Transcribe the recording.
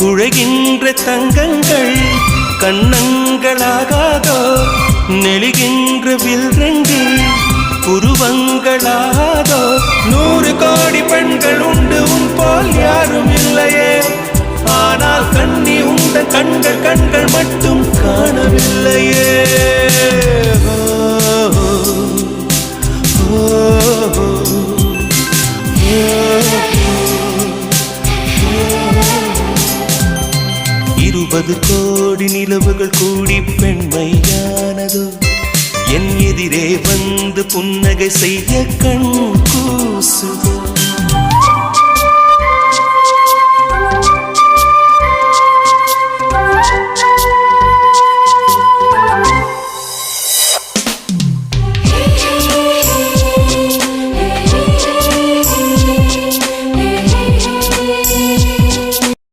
குழைகின்ற தங்கங்கள் கண்ணங்களாகாதோ நெளிகின்ற வில்ரங்கு புருவங்களாகாதோ 100 கோடி பெண்கள் உண்டு உன் போல் யாரும் இல்லையே ஆனால் கண்ணி உண்ட கண்கள் கண்கள் மட்டும் காணவில்லையே இருபது கோடி நிலவுகள் கூடி பெண்மையானதோ என் எதிரே வந்து புன்னகை செய்ய கண் கூசுதோ